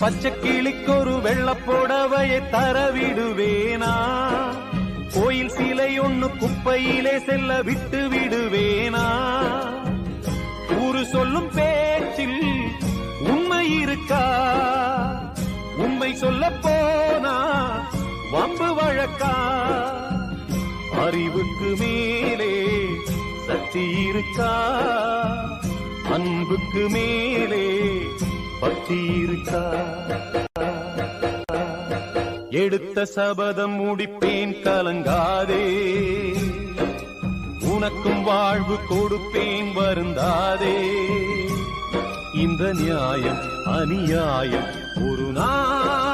பச்சை கிளிக்கொரு வெள்ளப்புடவையை தரவிடுவேனா? கோயில் சிலை ஒண்ணு குப்பையிலே செல்ல விட்டு விடுவேனா? ஊரு சொல்லும் பேச்சில் உண்மை இருக்கா? உண்மை சொல்ல போனா வம்பு வழக்கா? அறிவுக்கு மேலே சக்தி இருக்கா? அன்புக்கு மேலே பக்தி இருக்கா? எடுத்த சபதம் முடிப்பேன் கலங்காதே, உனக்கும் வாழ்வு கொடுப்பேன் வருந்தாதே. இந்த நியாயம் அநியாயம் ஒரு நாள்